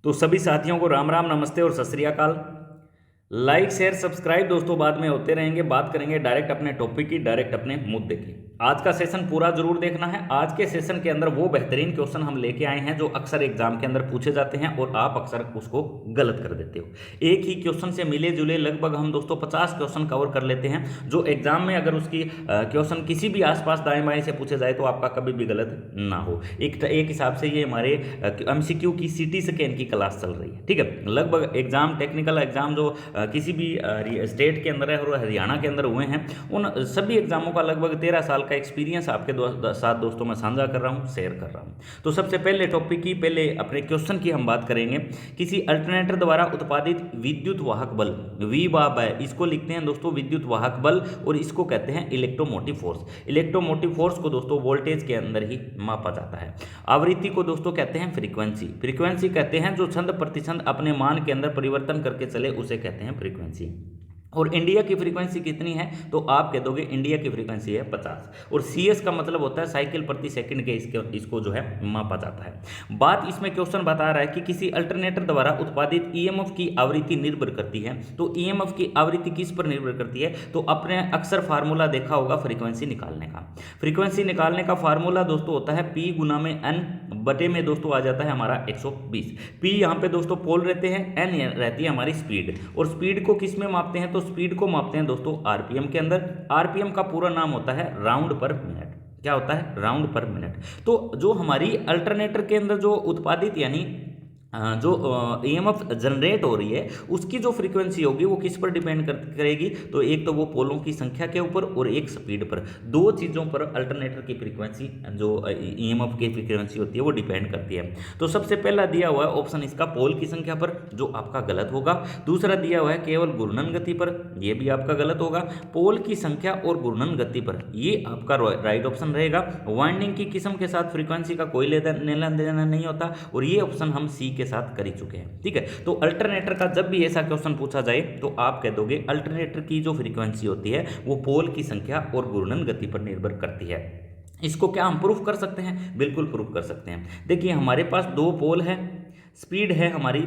तो सभी साथियों को राम राम, नमस्ते और सत श्री अकाल। लाइक शेयर सब्सक्राइब दोस्तों बाद में होते रहेंगे। बात करेंगे डायरेक्ट अपने टॉपिक की, डायरेक्ट अपने मुद्दे की। आज का सेशन पूरा जरूर देखना है। आज के सेशन के अंदर वो बेहतरीन क्वेश्चन हम लेके आए हैं जो अक्सर एग्जाम के अंदर पूछे जाते हैं और आप अक्सर उसको गलत कर देते हो। एक ही क्वेश्चन से मिले जुले लगभग हम दोस्तों 50 क्वेश्चन कवर कर लेते हैं, जो एग्जाम में अगर उसकी क्वेश्चन किसी भी आसपास दाएं बाएं से पूछे जाए तो आपका कभी भी गलत ना हो। एक हिसाब से ये हमारे एमसीक्यू की सिटी स्कैन की क्लास चल रही है, ठीक है। लगभग एग्जाम, टेक्निकल एग्जाम जो किसी भी स्टेट के अंदर है और हरियाणा के अंदर हुए हैं, उन सभी एग्जामों का लगभग 13 साल का एक्सपीरियंस आपके साथ दोस्तों मैं साझा कर रहा हूं, शेयर कर रहा हूं। तो सबसे पहले टॉपिक की, पहले अपने क्वेश्चन की हम बात करेंगे। किसी अल्टरनेटर द्वारा उत्पादित विद्युत वाहक बल, वी बाब है, इसको लिखते हैं दोस्तों विद्युत वाहक बल, और इसको कहते हैं इलेक्ट्रोमोटिव फोर्स। इलेक्ट्रोमोटिव फोर्स को दोस्तों वोल्टेज के अंदर ही मापा जाता है। आवृत्ति को दोस्तों कहते हैं फ्रीक्वेंसी। फ्रीक्वेंसी कहते हैं जो छंद प्रतिछंद अपने मान के अंदर परिवर्तन करके चले, उसे कहते हैं फ्रीक्वेंसी। और इंडिया की फ्रीक्वेंसी कितनी है तो आप कह दोगे इंडिया की फ्रीक्वेंसी है 50। और CS का मतलब होता है साइकिल प्रति सेकंड के इसको जो है मापा जाता है। बात इसमें क्वेश्चन बता रहा है कि किसी अल्टरनेटर द्वारा उत्पादित EMF की आवृत्ति निर्भर करती है। तो EMF की आवृत्ति किस पर निर्भर करती है तो अपने अक्सर फार्मूला देखा होगा फ्रीक्वेंसी निकालने का। फ्रीक्वेंसी निकालने का फार्मूला दोस्तों होता है P गुना में N बटे में दोस्तों आ जाता है हमारा 120। P यहाँ पे दोस्तों पोल रहते हैं, N रहती है हमारी स्पीड। और स्पीड को किस में मापते हैं तो स्पीड को मापते हैं दोस्तों आरपीएम के अंदर। आरपीएम का पूरा नाम होता है राउंड पर मिनट। क्या होता है राउंड पर मिनट। तो जो हमारी अल्टरनेटर के अंदर जो उत्पादित यानी जो EMF जनरेट हो रही है उसकी जो फ्रीक्वेंसी होगी वो किस पर डिपेंड करेगी तो एक तो वो पोलों की संख्या के ऊपर और एक स्पीड पर। दो चीज़ों पर अल्टरनेटर की फ्रीक्वेंसी जो EMF की फ्रीक्वेंसी होती है वो डिपेंड करती है। तो सबसे पहला दिया हुआ है ऑप्शन इसका पोल की संख्या पर, जो आपका गलत होगा। दूसरा दिया हुआ है केवल घूर्णन गति पर, ये भी आपका गलत होगा। पोल की संख्या और घूर्णन गति पर, ये आपका राइट ऑप्शन रहेगा। वाइंडिंग की किस्म के साथ फ्रीक्वेंसी का कोई लेना देना नहीं होता, और ये ऑप्शन हम सी के साथ कर ही चुके हैं, ठीक है। तो अल्टरनेटर का जब भी ऐसा क्वेश्चन पूछा जाए तो आप कह दोगे अल्टरनेटर की जो फ्रीक्वेंसी होती है वो पोल की संख्या और घूर्णन गति पर निर्भर करती है। इसको क्या हम प्रूफ कर सकते हैं? बिल्कुल प्रूफ कर सकते हैं। देखिए हमारे पास दो पोल है, स्पीड है हमारी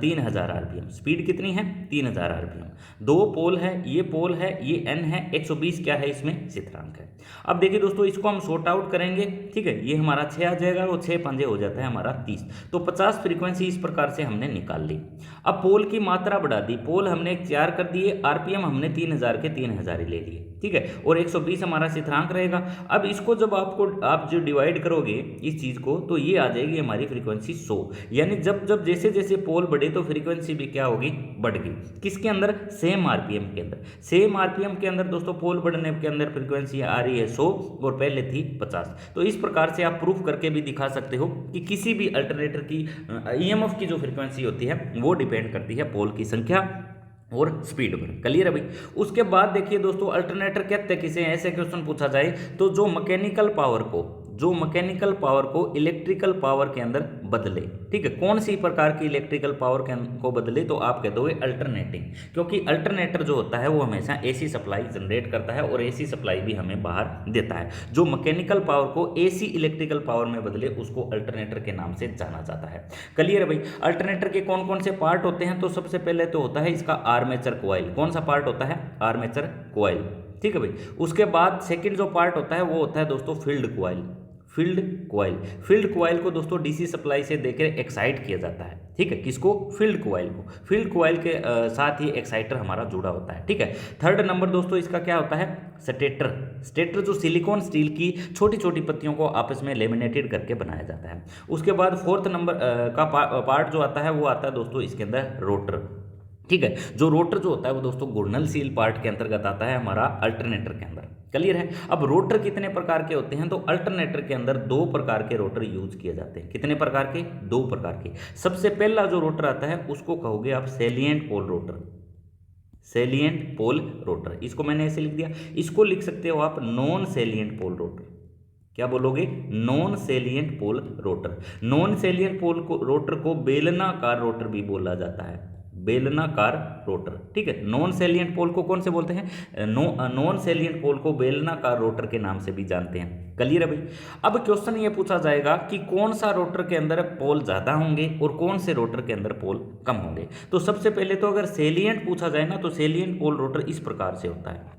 3000 आरपीएम। स्पीड कितनी है? 3000 आरपीएम। दो पोल है, ये पोल है, ये N है, 120 क्या है इसमें स्थिरांक है। अब देखिए दोस्तों इसको हम सॉर्ट आउट करेंगे, ठीक है। ये हमारा 6 आ जाएगा और 6 पंजे हो जाता है हमारा 30। तो 50 फ्रीक्वेंसी इस प्रकार से हमने निकाल ली। अब पोल की मात्रा बढ़ा दी, पोल हमने 4 कर दिए, आरपीएम हमने 3000 के 3000 ही ले लिए, ठीक है। और 120 हमारा स्थिरांक रहेगा। अब इसको जब आप जो डिवाइड करोगे इस चीज़ को तो ये आ जाएगी हमारी फ्रीक्वेंसी 100। यानी जब जैसे जैसे पोल बढ़े तो फ्रीक्वेंसी भी क्या होगी? बढ़ गई। किसके अंदर? सेम आरपीएम के अंदर। सेम आरपीएम के अंदर दोस्तों पोल बढ़ने के अंदर फ्रीक्वेंसी आ रही है 100 और पहले थी 50। तो इस प्रकार से आप प्रूफ करके भी दिखा सकते हो कि किसी भी अल्टरनेटर की EMF की जो फ्रीक्वेंसी होती है वो डिपेंड करती है पोल की संख्या और स्पीड पर। क्लियर है भाई। उसके बाद देखिए दोस्तों अल्टरनेटर कहते हैं किसे, ऐसे क्वेश्चन पूछा जाए तो जो मैकेनिकल पावर को इलेक्ट्रिकल पावर के अंदर बदले, ठीक है। कौन सी प्रकार की इलेक्ट्रिकल पावर को बदले तो आप कहते हो अल्टरनेटिंग, क्योंकि अल्टरनेटर जो होता है वो हमेशा AC सप्लाई जनरेट करता है और AC सप्लाई भी हमें बाहर देता है। जो मैकेनिकल पावर को AC इलेक्ट्रिकल पावर में बदले उसको अल्टरनेटर के नाम से जाना जाता है। क्लियर है भाई। अल्टरनेटर के कौन कौन से पार्ट होते हैं तो सबसे पहले तो होता है इसका आर्मेचर कॉइल। कौन सा पार्ट होता है? आर्मेचर कॉइल, ठीक है भाई। उसके बाद सेकंड जो पार्ट होता है वो होता है दोस्तों फील्ड कॉइल। फील्ड कॉइल को दोस्तों DC सप्लाई से देकर एक्साइट किया जाता है, ठीक है। किसको? फील्ड कॉइल को। फील्ड कॉइल के साथ ही एक्साइटर हमारा जुड़ा होता है, ठीक है। थर्ड नंबर दोस्तों इसका क्या होता है? स्टेटर जो सिलिकॉन स्टील की छोटी छोटी पत्तियों को आपस में लेमिनेटेड करके बनाया जाता है। उसके बाद फोर्थ नंबर का पार्ट जो आता है वो आता है दोस्तों इसके अंदर रोटर, ठीक है। जो रोटर जो होता है वो दोस्तों घूर्णनशील पार्ट के अंतर्गत आता है हमारा अल्टरनेटर के अंदर। क्लियर है। अब रोटर कितने प्रकार के होते हैं तो अल्टरनेटर के अंदर 2 प्रकार के रोटर यूज किए जाते हैं। कितने प्रकार के? 2 प्रकार के। सबसे पहला जो रोटर आता है उसको कहोगे आप salient pole rotor. Salient pole rotor, इसको मैंने ऐसे लिख दिया। इसको लिख सकते हो आप नॉन सैलिएंट पोल रोटर। क्या बोलोगे? Non salient pole rotor. Non salient pole rotor को बेलनाकार रोटर भी बोला जाता है। बेलनाकार रोटर। ठीक है, नॉन सैलिएंट पोल को कौन से बोलते हैं? नॉन सैलिएंट पोल को बेलनाकार रोटर के नाम से भी जानते हैं। क्लियर है भाई। अब क्वेश्चन ये पूछा जाएगा कि कौन सा रोटर के अंदर पोल ज्यादा होंगे और कौन से रोटर के अंदर पोल कम होंगे। तो सबसे पहले तो अगर सैलिएंट पूछा जाए ना, तो सैलिएंट पोल रोटर इस प्रकार से होता है।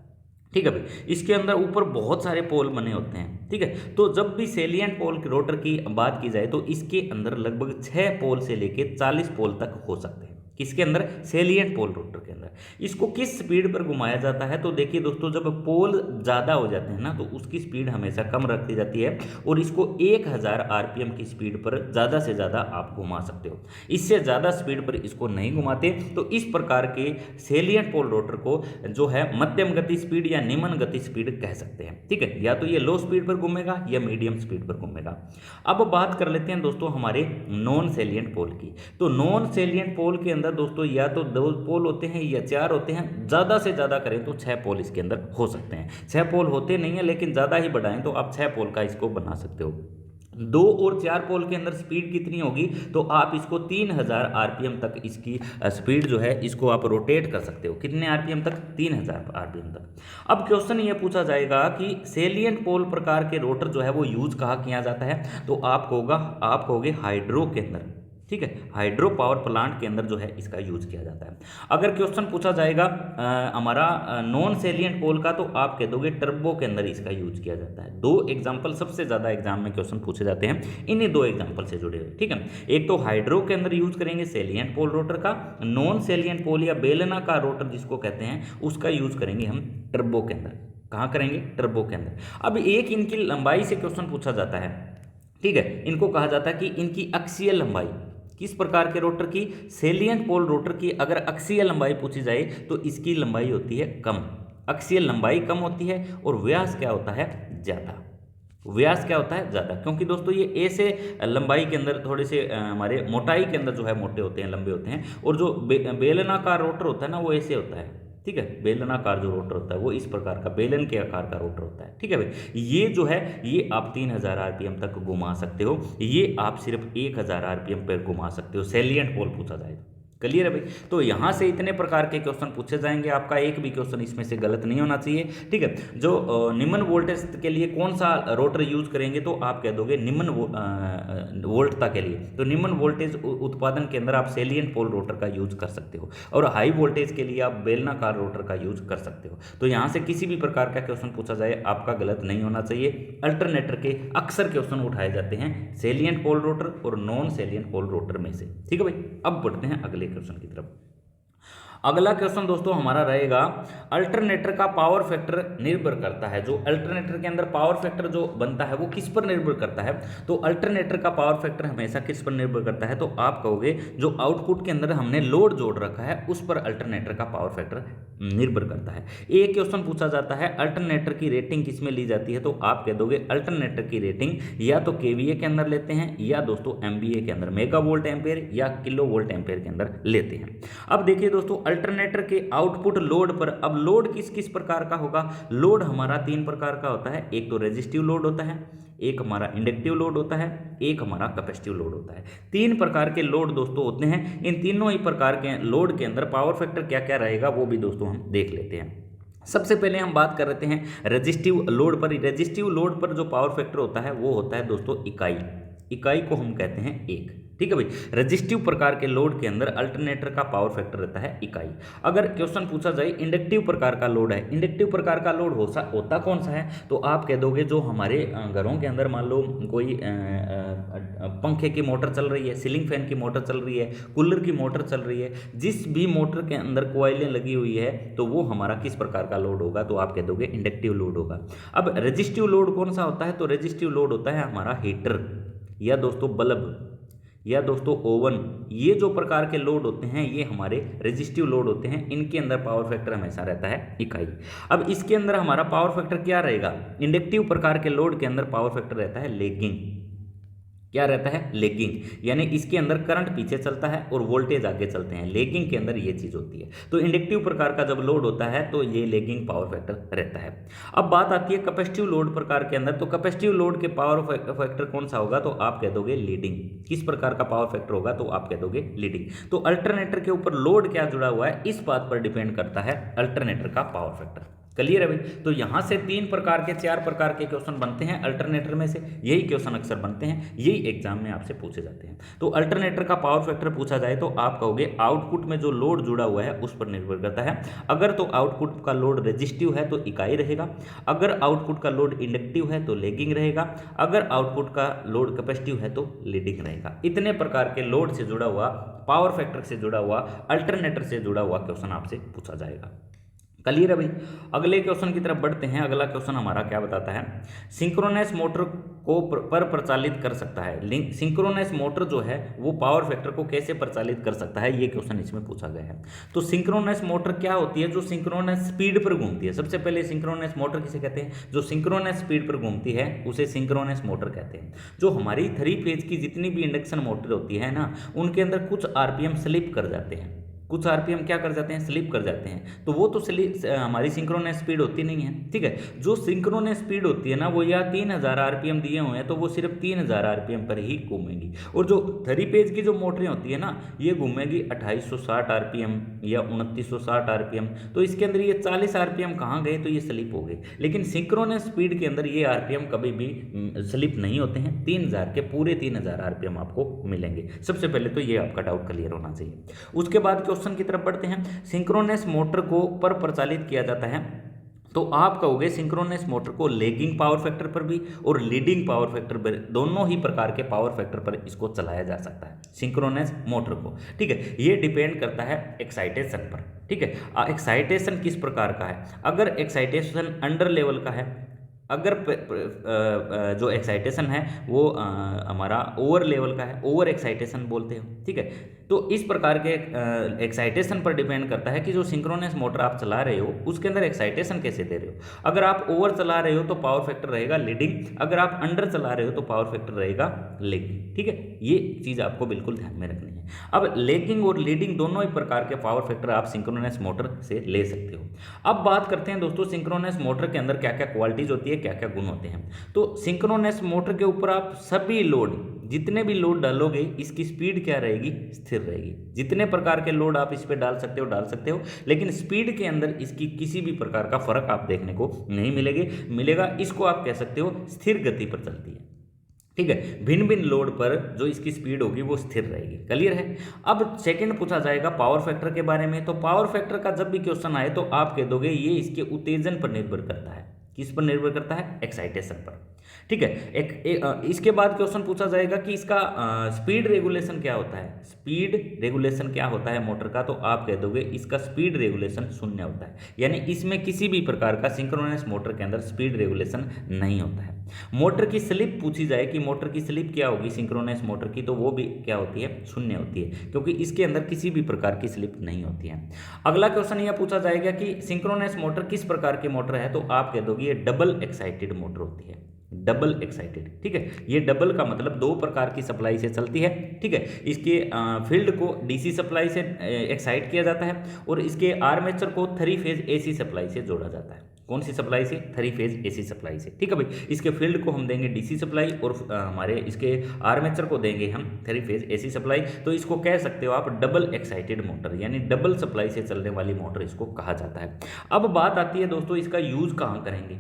ठीक है भाई, इसके अंदर ऊपर बहुत सारे पोल बने होते हैं। ठीक है, तो जब भी सैलिएंट पोल रोटर की बात की जाए तो इसके अंदर लगभग 6 पोल से लेके 40 पोल तक हो सकते हैं। किसके अंदर? सैलिएंट पोल रोटर के अंदर। इसको किस स्पीड पर घुमाया जाता है? तो देखिए दोस्तों, जब पोल ज़्यादा हो जाते हैं ना, तो उसकी स्पीड हमेशा कम रखी जाती है और इसको 1000 आरपीएम की स्पीड पर ज़्यादा से ज़्यादा आप घुमा सकते हो। इससे ज़्यादा स्पीड पर इसको नहीं घुमाते। तो इस प्रकार के सैलिएंट पोल रोटर को जो है मध्यम गति स्पीड या निम्न गति स्पीड कह सकते हैं। ठीक है, या तो ये लो स्पीड पर घूमेगा या मीडियम स्पीड पर घूमेगा। अब बात कर लेते हैं दोस्तों हमारे नॉन सैलिएंट पोल की। तो नॉन सैलिएंट पोल के अंदर दोस्तों या तो 2 पोल होते हैं या 4 होते हैं। ज़्यादा से ज़्यादा करें तो 6 पोल इसके अंदर हो सकते हैं। 6 पोल होते नहीं है, लेकिन ज़्यादा ही बढ़ाएं तो आप 6 पोल का इसको बना सकते हो। 2 और 4 पोल के अंदर स्पीड कितनी होगी? तो आप इसको 3000 आरपीएम तक इसकी स्पीड जो है इसको आप रोटेट कर सकते हो। कितने आरपीएम तक? 3000 आरपीएम तक। अब क्वेश्चन ये पूछा जाएगा कि सैलिएंट पोल प्रकार के रोटर जो है वो यूज कहाँ किया जाता है? तो आप कहोगे हाइड्रो के अंदर। ठीक है, हाइड्रो पावर प्लांट के अंदर जो है इसका यूज किया जाता है। अगर क्वेश्चन पूछा जाएगा हमारा नॉन सैलिएंट पोल का, तो आप कह दोगे टर्बो के अंदर इसका यूज किया जाता है। 2 एग्जांपल सबसे ज्यादा एग्जाम में क्वेश्चन पूछे जाते हैं, इन्हीं 2 एग्जांपल से जुड़े हुए। ठीक है, एक तो हाइड्रो के अंदर यूज करेंगे सैलिएंट पोल रोटर का, नॉन सैलिएंट पोल या बेलनाकार रोटर जिसको कहते हैं उसका यूज करेंगे हम टर्बो के अंदर। कहाँ करेंगे? टर्बो के अंदर। अब एक इनकी लंबाई से क्वेश्चन पूछा जाता है। ठीक है, इनको कहा जाता है कि इनकी अक्षीय लंबाई। किस प्रकार के रोटर की? सैलिएंट पोल रोटर की अगर अक्षीय लंबाई पूछी जाए तो इसकी लंबाई होती है कम। अक्षीय लंबाई कम होती है और व्यास क्या होता है? ज़्यादा। व्यास क्या होता है? ज़्यादा। क्योंकि दोस्तों ये ऐसे लंबाई के अंदर थोड़े से हमारे मोटाई के अंदर जो है मोटे होते हैं, लंबे होते हैं। और जो बेलनाकार रोटर होता है ना, वो ऐसे होता है। ठीक है, बेलनाकार जो रोटर होता है वो इस प्रकार का बेलन के आकार का रोटर होता है। ठीक है भाई, ये जो है ये आप 3000 आरपीएम तक घुमा सकते हो। ये आप सिर्फ 1000 आरपीएम पर घुमा सकते हो सैलिएंट पोल पूछा जाए। क्लियर है भाई। तो यहाँ से इतने प्रकार के क्वेश्चन पूछे जाएंगे, आपका एक भी क्वेश्चन इसमें से गलत नहीं होना चाहिए। ठीक है, जो निम्न वोल्टेज के लिए कौन सा रोटर यूज करेंगे, तो आप कह दोगे निम्न वोल्टता के लिए। तो निम्न वोल्टेज उत्पादन के अंदर आप सैलिएंट पोल रोटर का यूज कर सकते हो, और हाई वोल्टेज के लिए आप बेलनाकार रोटर का यूज कर सकते हो। तो यहाँ से किसी भी प्रकार का क्वेश्चन पूछा जाए आपका गलत नहीं होना चाहिए। अल्टरनेटर के अक्सर क्वेश्चन उठाए जाते हैं सैलिएंट पोल रोटर और नॉन सैलिएंट पोल रोटर में से। ठीक है भाई, अब बढ़ते हैं अगले क्वेश्चन की तरफ। अगला क्वेश्चन दोस्तों हमारा रहेगा, अल्टरनेटर का पावर फैक्टर निर्भर करता है। जो अल्टरनेटर के अंदर पावर फैक्टर जो बनता है वो किस पर निर्भर करता है? तो अल्टरनेटर का पावर फैक्टर हमेशा किस पर निर्भर करता है? तो आप कहोगे जो आउटपुट के अंदर हमने लोड जोड़ रखा है उस पर अल्टरनेटर का पावर फैक्टर निर्भर करता है। एक क्वेश्चन पूछा जाता है अल्टरनेटर की रेटिंग किस में ली जाती है? तो आप कह दोगे अल्टरनेटर की रेटिंग या तो केवीए के अंदर लेते हैं या दोस्तों एमवीए के अंदर, मेगा वोल्ट एम्पेयर या किलो वोल्ट एम्पेयर के अंदर लेते हैं। अब देखिए दोस्तों, अल्टरनेटर के आउटपुट लोड पर, अब लोड किस किस प्रकार का होगा? लोड हमारा 3 प्रकार का होता है। एक तो रेजिस्टिव लोड होता है, एक हमारा इंडक्टिव लोड होता है, एक हमारा कैपेसिटिव लोड होता है। 3 प्रकार के लोड दोस्तों होते हैं। इन तीनों ही प्रकार के लोड के अंदर पावर फैक्टर क्या क्या रहेगा वो भी दोस्तों हम देख लेते हैं। सबसे पहले हम बात कर रहे हैं रेजिस्टिव लोड पर। रेजिस्टिव लोड पर जो पावर फैक्टर होता है वो होता है दोस्तों इकाई को हम कहते हैं 1। ठीक है भाई, रेजिस्टिव प्रकार के लोड के अंदर अल्टरनेटर का पावर फैक्टर रहता है इकाई। अगर क्वेश्चन पूछा जाए इंडक्टिव प्रकार का लोड है, इंडक्टिव प्रकार का लोड होता कौन सा है? तो आप कह दोगे जो हमारे घरों के अंदर मान लो कोई पंखे की मोटर चल रही है, सीलिंग फैन की मोटर चल रही है, कूलर की मोटर चल रही है, जिस भी मोटर के अंदर कॉइलें लगी हुई है तो वो हमारा किस प्रकार का लोड होगा? तो आप कह दोगे इंडक्टिव लोड होगा। अब रेजिस्टिव लोड कौन सा होता है? तो रेजिस्टिव लोड होता है हमारा हीटर या दोस्तों बल्ब या दोस्तों ओवन। ये जो प्रकार के लोड होते हैं ये हमारे रेजिस्टिव लोड होते हैं। इनके अंदर पावर फैक्टर हमेशा रहता है इकाई। अब इसके अंदर हमारा पावर फैक्टर क्या रहेगा? इंडक्टिव प्रकार के लोड के अंदर पावर फैक्टर रहता है लैगिंग। क्या रहता है, लेगिंग, यानी इसके अंदर करंट पीछे चलता है और वोल्टेज आगे चलते हैं। लेगिंग के अंदर ये चीज़ होती है। तो इंडक्टिव प्रकार का जब लोड होता है तो ये लेगिंग पावर फैक्टर रहता है। अब बात आती है कैपेसिटिव लोड प्रकार के अंदर। तो कैपेसिटिव लोड के पावर फैक्टर कौन सा होगा, तो आप कह दोगे लीडिंग। किस प्रकार का पावर फैक्टर होगा, तो आप कह दोगे लीडिंग। तो अल्टरनेटर के ऊपर लोड क्या जुड़ा हुआ है, इस बात पर डिपेंड करता है अल्टरनेटर का पावर फैक्टर। क्लियर है भाई। तो यहां से 3 प्रकार के 4 प्रकार के क्वेश्चन बनते हैं अल्टरनेटर में से। यही क्वेश्चन अक्सर बनते हैं, यही एग्जाम में आपसे पूछे जाते हैं। तो अल्टरनेटर का पावर फैक्टर पूछा जाए तो आप कहोगे आउटपुट में जो लोड जुड़ा हुआ है उस पर निर्भर करता है। अगर तो आउटपुट का लोड रेजिस्टिव है तो इकाई रहेगा, अगर आउटपुट का लोड इंडक्टिव है तो लेगिंग रहेगा, अगर आउटपुट का लोड कैपेसिटिव है तो लीडिंग रहेगा। इतने प्रकार के लोड से जुड़ा हुआ, पावर फैक्टर से जुड़ा हुआ, अल्टरनेटर से जुड़ा हुआ क्वेश्चन आपसे पूछा जाएगा। क्लियर है भाई। अगले क्वेश्चन की तरफ बढ़ते हैं। अगला क्वेश्चन हमारा क्या बताता है, सिंक्रोनस मोटर को पर प्रचालित कर सकता है। सिंक्रोनस मोटर जो है वो पावर फैक्टर को कैसे प्रचालित कर सकता है, ये क्वेश्चन इसमें पूछा गया है। तो सिंक्रोनस मोटर क्या होती है, जो सिंक्रोनस स्पीड पर घूमती है। सबसे पहले सिंक्रोनस मोटर किसे कहते हैं, जो सिंक्रोनस स्पीड पर घूमती है उसे सिंक्रोनस मोटर कहते हैं। जो हमारी 3 फेज की जितनी भी इंडक्शन मोटर होती है ना, उनके अंदर कुछ आरपीएम स्लिप कर जाते हैं। कुछ आरपीएम क्या कर जाते हैं, स्लिप कर जाते हैं। तो वो तो हमारी सिंक्रोनस स्पीड होती नहीं है, ठीक है। जो सिंक्रोनस स्पीड होती है ना, वो या 3000 आरपीएम दिए हुए हैं तो वो सिर्फ 3000 आरपीएम पर ही घूमेंगी। और जो 3 पेज की जो मोटरें होती है ना, ये घूमेगी 2860 आरपीएम या 2960 आरपीएम। तो इसके अंदर ये 40 आरपीएम कहाँ गए, तो ये स्लिप हो गए। लेकिन सिंक्रोनस स्पीड के अंदर ये आरपीएम कभी भी स्लिप नहीं होते हैं। 3000 के पूरे 3000 आरपीएम आपको मिलेंगे। सबसे पहले तो ये आपका डाउट क्लियर होना चाहिए। उसके बाद क्वेश्चन की तरफ बढ़ते हैं। सिंक्रोनस मोटर को पर प्रचालित किया जाता है तो आप कहोगे सिंक्रोनस मोटर को लेगिंग पावर फैक्टर पर भी और लीडिंग पावर फैक्टर पर, दोनों ही प्रकार के पावर फैक्टर पर इसको चलाया जा सकता है सिंक्रोनस मोटर को, ठीक है। ये डिपेंड करता है एक्साइटेशन पर, ठीक है। एक्साइटेशन किस प्रकार का है, अगर एक्साइटेशन अंडर लेवल का है, अगर जो एक्साइटेशन है वो हमारा ओवर लेवल का है, ओवर एक्साइटेशन बोलते हैं, ठीक है। तो इस प्रकार के एक्साइटेशन पर डिपेंड करता है कि जो सिंक्रोनस मोटर आप चला रहे हो उसके अंदर एक्साइटेशन कैसे दे रहे हो। अगर आप ओवर चला रहे हो तो पावर फैक्टर रहेगा लीडिंग, अगर आप अंडर चला रहे हो तो पावर फैक्टर रहेगा लेगिंग, ठीक है। ये चीज़ आपको बिल्कुल ध्यान में रखनी है। अब लेगिंग और लीडिंग दोनों ही प्रकार के पावर फैक्टर आप सिंक्रोनस मोटर से ले सकते हो। अब बात करते हैं दोस्तों सिंक्रोनस मोटर के अंदर क्या क्या क्वालिटीज होती है, क्या क्या गुण होते हैं। तो सिंक्रोनस मोटर के ऊपर आप सभी लोड, जितने भी लोड डालोगे इसकी स्पीड क्या रहेगी, स्थिर रहेगी। जितने प्रकार के लोड आप इस पे डाल सकते हो, लेकिन स्पीड के अंदर इसकी किसी भी प्रकार का फर्क आप देखने को नहीं मिलेगा। इसको आप कह सकते हो स्थिर गति पर चलती है, ठीक है। भिन्न भिन्न लोड पर जो इसकी स्पीड होगी वो स्थिर रहेगी। क्लियर है। अब सेकंड पूछा जाएगा पावर फैक्टर के बारे में। तो पावर फैक्टर का जब भी क्वेश्चन आए तो आप कह दोगे ये इसके उत्तेजन पर निर्भर करता है। किस पर निर्भर करता है, एक्साइटेशन पर, ठीक है। इसके बाद क्वेश्चन पूछा जाएगा कि इसका स्पीड रेगुलेशन क्या होता है। स्पीड रेगुलेशन क्या होता है मोटर का, तो आप कह दोगे इसका स्पीड रेगुलेशन 0 होता है। यानी इसमें किसी भी प्रकार का सिंक्रोनस मोटर के अंदर स्पीड रेगुलेशन नहीं होता है। मोटर की स्लिप पूछी जाए कि मोटर की स्लिप क्या होगी सिंक्रोनस मोटर की, तो वो भी क्या होती है, 0 होती है, क्योंकि इसके अंदर किसी भी प्रकार की स्लिप नहीं होती है। अगला क्वेश्चन यह पूछा जाएगा कि सिंक्रोनस मोटर किस प्रकार की मोटर है, तो आप कह दोगे ये डबल एक्साइटेड मोटर होती है। डबल एक्साइटेड, ठीक है। ये डबल का मतलब 2 प्रकार की सप्लाई से चलती है, ठीक है। इसके फील्ड को डीसी सप्लाई से एक्साइट किया जाता है और इसके आर्मेचर को 3 फेज एसी सप्लाई से जोड़ा जाता है। कौन सी सप्लाई से, 3 फेज एसी सप्लाई से, ठीक है भाई। इसके फील्ड को हम देंगे डीसी सप्लाई और हमारे इसके आर्मेचर को देंगे हम 3 फेज एसी सप्लाई। तो इसको कह सकते हो आप डबल एक्साइटेड मोटर, यानी डबल सप्लाई से चलने वाली मोटर इसको कहा जाता है। अब बात आती है दोस्तों इसका यूज कहाँ करेंगे,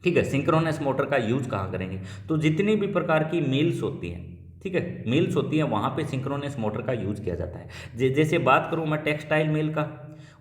ठीक है। सिंक्रोनस मोटर का यूज कहाँ करेंगे, तो जितनी भी प्रकार की मिल्स होती हैं, ठीक है, मिल्स होती है वहाँ पे सिंक्रोनस मोटर का यूज किया जाता है। जैसे बात करूँ मैं टेक्सटाइल मिल का,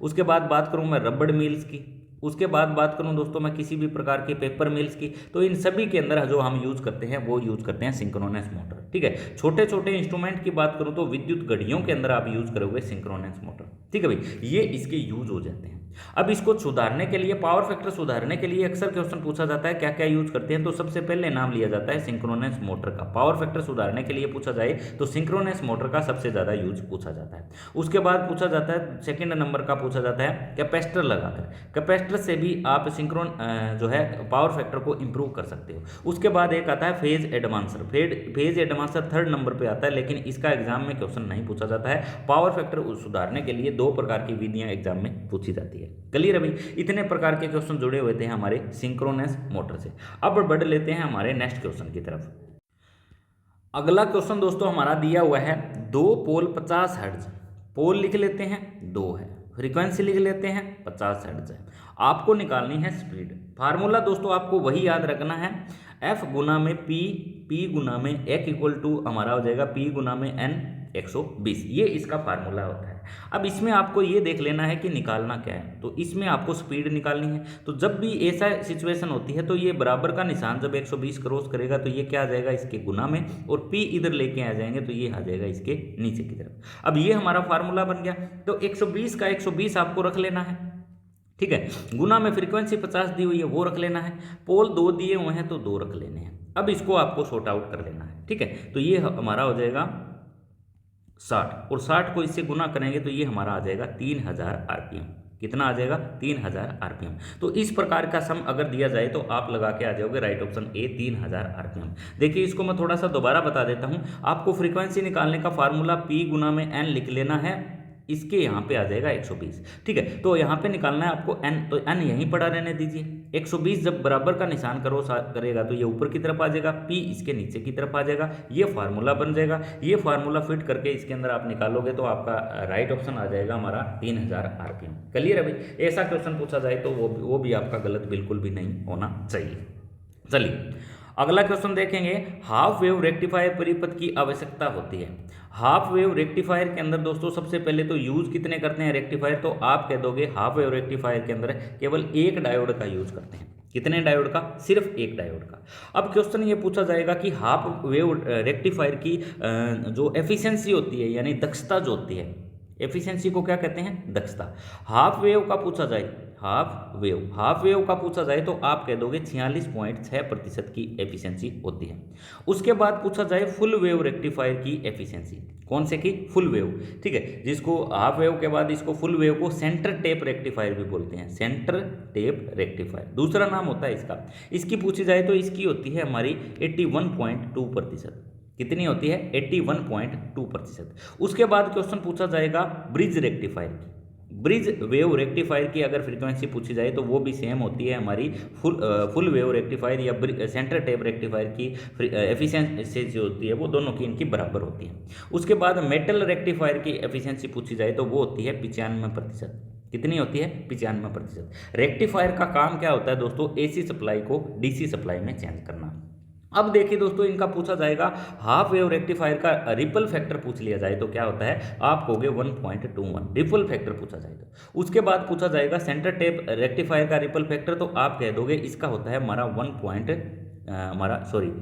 उसके बाद बात करूँ मैं रबड़ मिल्स की, उसके बाद बात करूं दोस्तों मैं किसी भी प्रकार के पेपर मिल्स की, तो इन सभी के अंदर जो हम यूज करते हैं वो यूज करते हैं सिंक्रोनस मोटर, ठीक है। छोटे छोटे इंस्ट्रूमेंट की बात करूं तो विद्युत घड़ियों के अंदर आप यूज करोगे सिंक्रोनस मोटर, ठीक है भाई। ये इसके यूज हो जाते हैं। अब इसको सुधारने के लिए, पावर फैक्टर सुधारने के लिए अक्सर क्वेश्चन पूछा जाता है क्या क्या यूज करते हैं, तो सबसे पहले नाम लिया जाता है सिंक्रोनस मोटर का। पावर फैक्टर सुधारने के लिए पूछा जाए तो सिंक्रोनस मोटर का सबसे ज्यादा यूज पूछा जाता है। उसके बाद पूछा जाता है, सेकंड नंबर का पूछा जाता है कैपेसिटर लगाकर। कैपेसिटर फैक्टर से भी आप सिंक्रोन जो है पावर फैक्टर को इंप्रूव कर सकते हो। उसके बाद एक आता है phase advancer. Phase advancer 3rd number पे आता है, लेकिन इसका एग्जाम में क्वेश्चन नहीं पूछा जाता है। पावर फैक्टर सुधारने के लिए 2 प्रकार की विधियां एग्जाम में पूछी जाती है। क्लियर है भाई? इतने प्रकार के क्वेश्चन जुड़े हुए थे हमारे सिंक्रोनस मोटर से। अब बढ़ लेते हैं हमारे नेक्स्ट क्वेश्चन की तरफ। अगला क्वेश्चन दोस्तों हमारा दिया हुआ है 2 पोल 50 हर्ट्ज। पोल लिख लेते हैं 2 है, फ्रीक्वेंसी लिख लेते हैं 50 हर्ट्ज है। आपको निकालनी है स्पीड। फार्मूला दोस्तों आपको वही याद रखना है, F गुना में P गुना में एक इक्वल टू हमारा हो जाएगा P गुना में N 120। ये इसका फार्मूला होता है। अब इसमें आपको ये देख लेना है कि निकालना क्या है। तो इसमें आपको स्पीड निकालनी है। तो जब भी ऐसा सिचुएशन होती है तो ये बराबर का निशान जब 120 क्रॉस करेगा तो ये क्या आ जाएगा, इसके गुना में, और P इधर लेके आ जाएंगे तो ये आ जाएगा इसके नीचे की तरफ। अब ये हमारा फार्मूला बन गया। तो 120 का 120 आपको रख लेना है, ठीक है। गुना में फ्रीक्वेंसी 50 दी हुई है वो रख लेना है। पोल 2 दिए हुए हैं तो 2 रख लेने हैं। अब इसको आपको सॉर्ट आउट कर लेना है, ठीक है। तो ये हमारा हो जाएगा 60, और 60 को इससे गुना करेंगे तो ये हमारा आ जाएगा 3000 आरपीएम। कितना आ जाएगा? 3000 आरपीएम। तो इस प्रकार का सम अगर दिया जाए तो आप लगा के आ जाओगे राइट ऑप्शन ए 3000 आरपीएम। देखिए इसको मैं थोड़ा सा दोबारा बता देता हूं। आपको फ्रीक्वेंसी निकालने का फार्मूला P गुना में N लिख लेना है, इसके यहाँ पे आ जाएगा 120, ठीक है। तो यहाँ पे निकालना है आपको N, तो N यहीं पड़ा रहने दीजिए। 120 जब बराबर का निशान करेगा तो ये ऊपर की तरफ आ जाएगा, P इसके नीचे की तरफ आ जाएगा, ये फार्मूला बन जाएगा। ये फार्मूला फिट करके इसके अंदर आप निकालोगे तो आपका राइट ऑप्शन आ जाएगा हमारा 3000 आरपीएम। क्लियर है भाई? ऐसा क्वेश्चन पूछा जाए तो वो भी आपका गलत बिल्कुल भी नहीं होना चाहिए। चलिए अगला क्वेश्चन देखेंगे। हाफ वेव रेक्टिफायर परिपथ की आवश्यकता होती है। हाफ वेव रेक्टिफायर के अंदर दोस्तों सबसे पहले तो यूज कितने करते हैं रेक्टिफायर, तो आप कह दोगे हाफ वेव रेक्टिफायर के अंदर केवल 1 डायोड का यूज करते हैं। कितने डायोड का? सिर्फ 1 डायोड का। अब क्वेश्चन ये पूछा जाएगा कि हाफ वेव रेक्टिफायर की जो एफिशिएंसी होती है यानी दक्षता जो होती है, एफिशिएंसी को क्या कहते हैं? दक्षता। हाफ वेव का पूछा जाए, हाफ वेव का पूछा जाए तो आप कह दोगे 46.6% की एफिशिएंसी होती है। उसके बाद पूछा जाए फुल वेव रेक्टिफायर की एफिशिएंसी, कौन से की? फुल वेव, ठीक है। जिसको हाफ वेव के बाद इसको फुल वेव को सेंटर टेप रेक्टिफायर भी बोलते हैं, सेंटर टेप रेक्टिफायर दूसरा नाम होता है इसका। इसकी पूछी जाए तो इसकी होती है हमारी 81.2%। कितनी होती है? 81.2%। उसके बाद क्वेश्चन पूछा जाएगा ब्रिज रेक्टिफायर की। ब्रिज वेव रेक्टिफायर की अगर फ्रीक्वेंसी पूछी जाए तो वो भी सेम होती है हमारी फुल वेव रेक्टिफायर या सेंटर टेप रेक्टिफायर की एफिशिएंसी जो होती है वो दोनों की इनकी बराबर होती है। उसके बाद मेटल रेक्टिफायर की एफिशिएंसी पूछी जाए तो वो होती है 95%। कितनी होती है? 95%। रेक्टिफायर का काम क्या होता है दोस्तों? AC सप्लाई को DC सप्लाई में चेंज करना। अब देखिए दोस्तों इनका पूछा जाएगा हाफ वेव रेक्टिफायर का रिपल फैक्टर पूछ लिया जाए तो क्या होता है? आप कहोगे 1.21 रिपल फैक्टर पूछा जाए तो। उसके बाद पूछा जाएगा सेंटर टेप रेक्टिफायर का रिपल फैक्टर, तो आप कह दोगे इसका होता है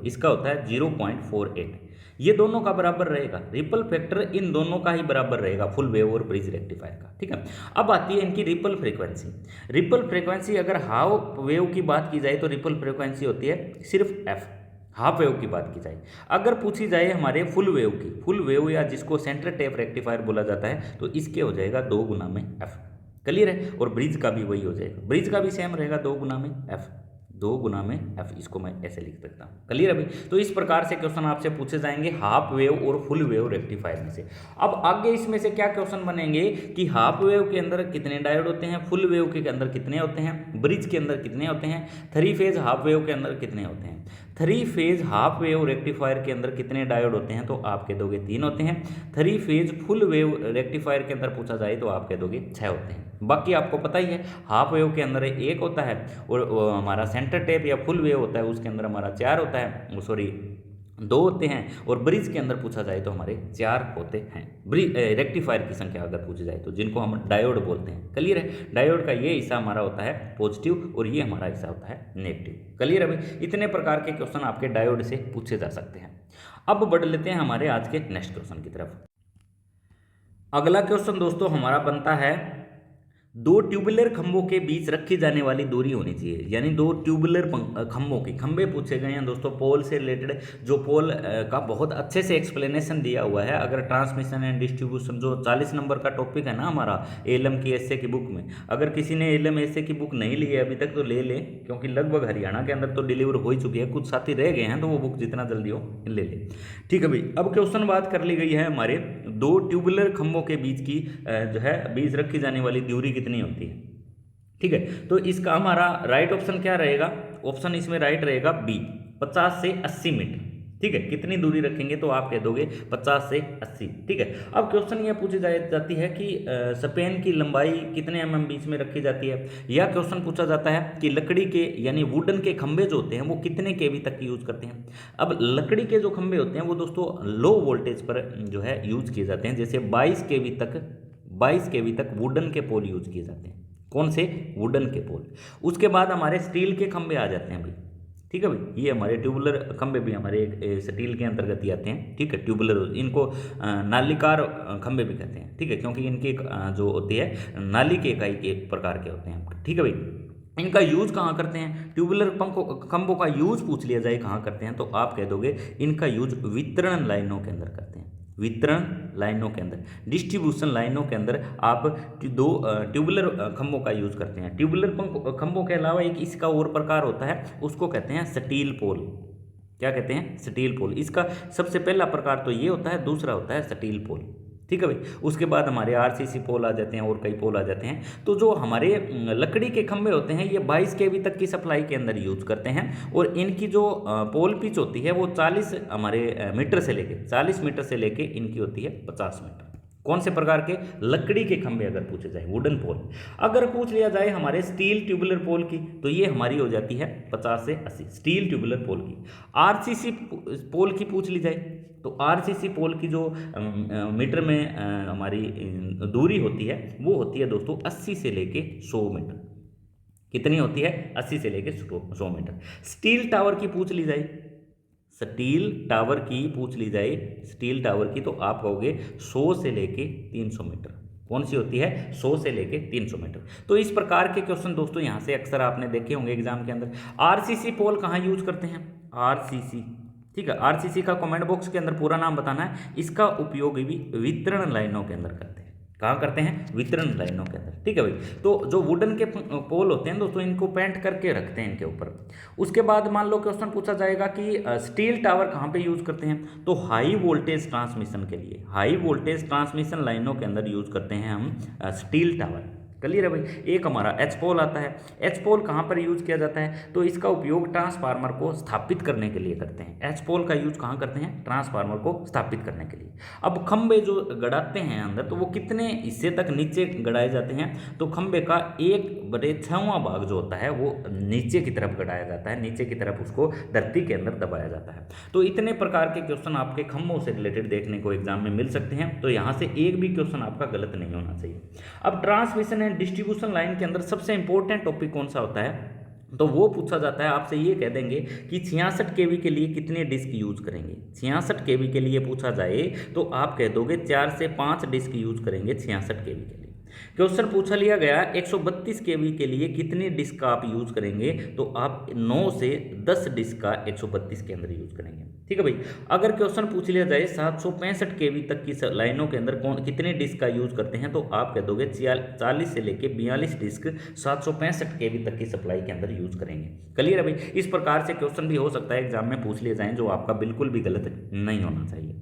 इसका होता है 0.48। ये दोनों का बराबर रहेगा, रिपल फैक्टर इन दोनों का ही बराबर रहेगा, फुल वेव और ब्रिज रेक्टिफायर का, ठीक है। अब आती है इनकी रिपल फ्रीक्वेंसी। रिपल फ्रीक्वेंसी अगर हाफ वेव की बात की जाए तो रिपल फ्रीक्वेंसी होती है सिर्फ F। हाफ वेव की बात की जाए, अगर पूछी जाए हमारे फुल वेव की, फुल वेव या जिसको सेंटर टेप रेक्टिफायर बोला जाता है, तो इसके हो जाएगा 2 गुना में F। क्लियर है? और ब्रिज का भी वही हो जाएगा, ब्रिज का भी सेम रहेगा 2 गुना में F, 2 गुना में F। इसको मैं ऐसे लिख सकता हूँ। क्लियर है भाई? तो इस प्रकार से क्वेश्चन आपसे पूछे जाएंगे हाफ वेव और फुल वेव रेक्टिफायर में से। अब आगे इसमें से क्या क्वेश्चन बनेंगे कि हाफ वेव के अंदर कितने डायोड होते हैं, फुल वेव के अंदर कितने होते हैं, ब्रिज के अंदर कितने होते हैं, 3 फेज हाफ वेव के अंदर कितने होते हैं, 3 फेज हाफ वेव रेक्टिफायर के अंदर कितने डायोड होते हैं, तो आप कह दोगे 3 होते हैं। 3 फेज फुल वेव रेक्टिफायर के अंदर पूछा जाए तो आप कह दोगे 6 होते हैं। बाकी आपको पता ही है हाफ वेव के अंदर 1 होता है, और हमारा सेंटर टेप या फुल वेव होता है उसके अंदर हमारा 4 होता है, 2 होते हैं, और ब्रिज के अंदर पूछा जाए तो हमारे 4 होते हैं। ब्रिज रेक्टिफायर की संख्या अगर पूछी जाए तो, जिनको हम डायोड बोलते हैं। क्लियर है? डायोड का ये हिस्सा हमारा होता है पॉजिटिव और ये हमारा हिस्सा होता है नेगेटिव। क्लियर है भाई? इतने प्रकार के क्वेश्चन आपके डायोड से पूछे जा सकते हैं। अब बढ़ लेते हैं हमारे आज के नेक्स्ट क्वेश्चन की तरफ। अगला क्वेश्चन दोस्तों हमारा बनता है दो ट्यूबुलर खंभों के बीच रखी जाने वाली दूरी होनी चाहिए, यानी दो ट्यूबुलर खंभों की, खंभे पूछे गए हैं दोस्तों पोल से रिलेटेड, जो पोल का बहुत अच्छे से एक्सप्लेनेशन दिया हुआ है। अगर ट्रांसमिशन एंड डिस्ट्रीब्यूशन जो 40 नंबर का टॉपिक है ना हमारा एलएम की एसए की बुक में, अगर किसी ने एलएम एसए की बुक नहीं ली है अभी तक तो ले ले, क्योंकि लगभग हरियाणा के अंदर तो डिलीवर हो ही चुकी है, कुछ साथी रह गए हैं तो वो बुक जितना जल्दी हो ले ले। ठीक है भाई, अब क्वेश्चन बात कर ली गई है हमारे दो ट्यूबुलर खंभों के बीच की जो है बीच रखी जाने वाली दूरी कितनी होती है। ठीक है, तो इसका हमारा राइट ऑप्शन क्या रहेगा, ऑप्शन इसमें राइट रहेगा बी, 50 से 80 मीटर। ठीक है, कितनी दूरी रखेंगे तो आप कह दोगे 50 से 80। ठीक है, अब क्वेश्चन ये पूछी जाती है कि स्पैन की लंबाई कितने mm बीच में रखी जाती है, या क्वेश्चन पूछा जाता है कि लकड़ी के यानी वुडन के खंभे जो होते हैं वो कितने केवी तक यूज करते हैं। अब लकड़ी के जो खंभे होते हैं वो दोस्तों लो वोल्टेज पर जो है यूज किए जाते हैं, जैसे 22 केवी तक वुडन के पोल यूज किए जाते हैं। कौन से? वुडन के पोल। उसके बाद हमारे स्टील के खंभे आ जाते हैं भाई। ठीक है भाई, ये हमारे ट्यूबुलर खंभे भी हमारे एक स्टील के अंतर्गत ही आते हैं। ठीक है, ट्यूबुलर, इनको नालिकार खंभे भी कहते हैं। ठीक है, क्योंकि इनकी जो होती है नाली के इकाई के प्रकार के होते हैं। ठीक है भाई, इनका यूज कहाँ करते हैं? ट्यूबुलर खंभों का यूज पूछ लिया जाए कहाँ करते हैं तो आप कह दोगे इनका यूज वितरण लाइनों के अंदर करते हैं। वितरण लाइनों के अंदर, डिस्ट्रीब्यूशन लाइनों के अंदर आप दो ट्यूबुलर खंभों का यूज करते हैं। ट्यूबुलर खंभों के अलावा एक इसका और प्रकार होता है, उसको कहते हैं स्टील पोल। क्या कहते हैं? स्टील पोल। इसका सबसे पहला प्रकार तो ये होता है, दूसरा होता है स्टील पोल। ठीक है भाई, उसके बाद हमारे आरसीसी पोल आ जाते हैं और कई पोल आ जाते हैं। तो जो हमारे लकड़ी के खंभे होते हैं ये 22 केवी तक की सप्लाई के अंदर यूज करते हैं, और इनकी जो पोल पिच होती है वो 40 हमारे मीटर से लेके 40 मीटर से लेके इनकी होती है 50 मीटर। कौन से प्रकार के? लकड़ी के खंभे अगर पूछे जाए, वुडन पोल। अगर पूछ लिया जाए हमारे स्टील ट्यूबुलर पोल की तो ये हमारी हो जाती है 50 से 80 स्टील ट्यूबुलर पोल की। आरसीसी पोल की पूछ ली जाए तो आरसीसी पोल की जो मीटर में हमारी दूरी होती है वो होती है दोस्तों 80 से लेके 100 मीटर। कितनी होती है? 80 से लेके 100 मीटर। स्टील टावर की पूछ ली जाए, स्टील टावर की पूछ ली जाए, स्टील टावर की तो आप कहोगे 100 से लेके 300 मीटर। कौन सी होती है? 100 से लेके 300 मीटर। तो इस प्रकार के क्वेश्चन दोस्तों यहाँ से अक्सर आपने देखे होंगे एग्जाम के अंदर। आरसीसी पोल कहाँ यूज करते हैं? आरसीसी। ठीक है, आरसीसी का कमेंट बॉक्स के अंदर पूरा नाम बताना है। इसका उपयोग भी वितरण लाइनों के अंदर करते हैं। कहाँ करते हैं? वितरण लाइनों के अंदर। ठीक है भाई, तो जो वुडन के पोल होते हैं दोस्तों इनको पेंट करके रखते हैं इनके ऊपर। उसके बाद मान लो क्वेश्चन पूछा जाएगा कि स्टील टावर कहाँ पे यूज करते हैं, तो हाई वोल्टेज ट्रांसमिशन के लिए, हाई वोल्टेज ट्रांसमिशन लाइनों के अंदर यूज करते हैं हम स्टील टावर। क्लियर है भाई। एक हमारा एच पोल आता है। एच पोल कहाँ पर यूज किया जाता है, तो इसका उपयोग ट्रांसफार्मर को स्थापित करने के लिए करते हैं। एच पोल का यूज कहाँ करते हैं? ट्रांसफार्मर को स्थापित करने के लिए। अब खंबे जो गड़ाते हैं अंदर तो वो कितने हिस्से तक नीचे गड़ाए जाते हैं, तो खंबे का 1/6वां भाग जो होता है वो नीचे की तरफ गड़ाया जाता है, नीचे की तरफ उसको धरती के अंदर दबाया जाता है। तो इतने प्रकार के क्वेश्चन आपके खंभों से रिलेटेड देखने को एग्जाम में मिल सकते हैं, तो यहाँ से एक भी क्वेश्चन आपका गलत नहीं होना चाहिए। अब ट्रांसमिशन डिस्ट्रीब्यूशन लाइन के अंदर सबसे इंपॉर्टेंट टॉपिक कौन सा होता है, तो वो पूछा जाता है आपसे। ये कह देंगे कि 66 केवी के लिए कितने डिस्क यूज करेंगे। 66 केवी के लिए पूछा जाए तो आप कह दोगे 4 से 5 डिस्क यूज करेंगे 66 केवी के लिए। क्वेश्चन पूछा लिया गया 132 केवी के लिए कितनी डिस्क का आप यूज करेंगे, तो आप 9 से 10 डिस्क का 132 के अंदर यूज करेंगे। ठीक है भाई। अगर क्वेश्चन पूछ लिया जाए 765 केवी तक की लाइनों के अंदर कितने डिस्क का यूज करते हैं, तो आप कह दोगे 40 से लेके 42 डिस्क 765 केवी तक की सप्लाई के अंदर यूज करेंगे। क्लियर है भाई। इस प्रकार से क्वेश्चन भी हो सकता है एग्जाम में पूछ लिए जाए, जो आपका बिल्कुल भी गलत नहीं होना चाहिए।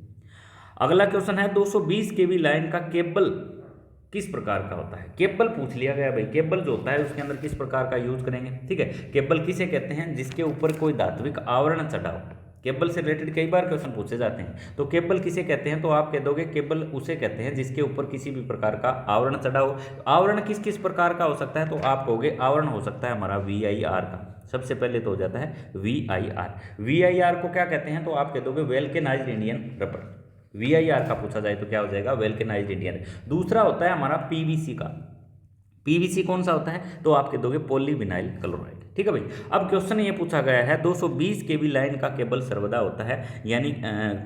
अगला क्वेश्चन है 220 केवी लाइन का केबल किस प्रकार का होता है। केबल पूछ लिया गया भाई। केबल जो होता है उसके अंदर किस प्रकार का यूज करेंगे। ठीक है, केबल किसे कहते हैं? जिसके ऊपर कोई धात्विक आवरण चढ़ा हो। केबल से रिलेटेड कई बार क्वेश्चन पूछे जाते हैं, तो केबल किसे कहते हैं, तो आप कह दोगे केबल उसे कहते हैं जिसके ऊपर किसी भी प्रकार का आवरण चढ़ा हो। आवरण किस किस प्रकार का हो सकता है, तो आप कहोगे आवरण हो सकता है हमारा VIR का। सबसे पहले तो हो जाता है VIR। VIR को क्या कहते हैं, तो आप कह दोगे वेल्केनाइज्ड इंडियन रबर। VIR का पूछा जाए तो क्या हो जाएगा? वेल्केनाइज्ड इंडियन। दूसरा होता है हमारा PVC का। PVC कौन सा होता है, तो आप कह दोगे पॉलीविनाइल क्लोराइड। ठीक है भाई। अब क्वेश्चन ये पूछा गया है 220 केवी लाइन का केबल सर्वदा होता है, यानी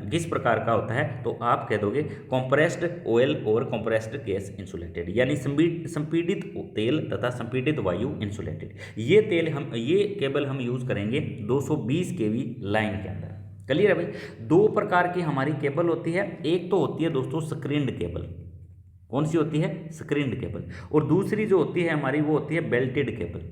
किस प्रकार का होता है, तो आप कह दोगे कंप्रेस्ड ऑयल और कंप्रेस्ड गैस इंसुलेटेड, यानी संपीड़ित तेल तथा संपीड़ित वायु इंसुलेटेड। ये केबल हम यूज करेंगे 220 केवी लाइन के अंदर। क्लियर है भाई। दो प्रकार की हमारी केबल होती है, एक तो होती है दोस्तों स्क्रीन्ड केबल। कौन सी होती है? Screened cable. और दूसरी जो होती है हमारी वो होती है बेल्टेड केबल।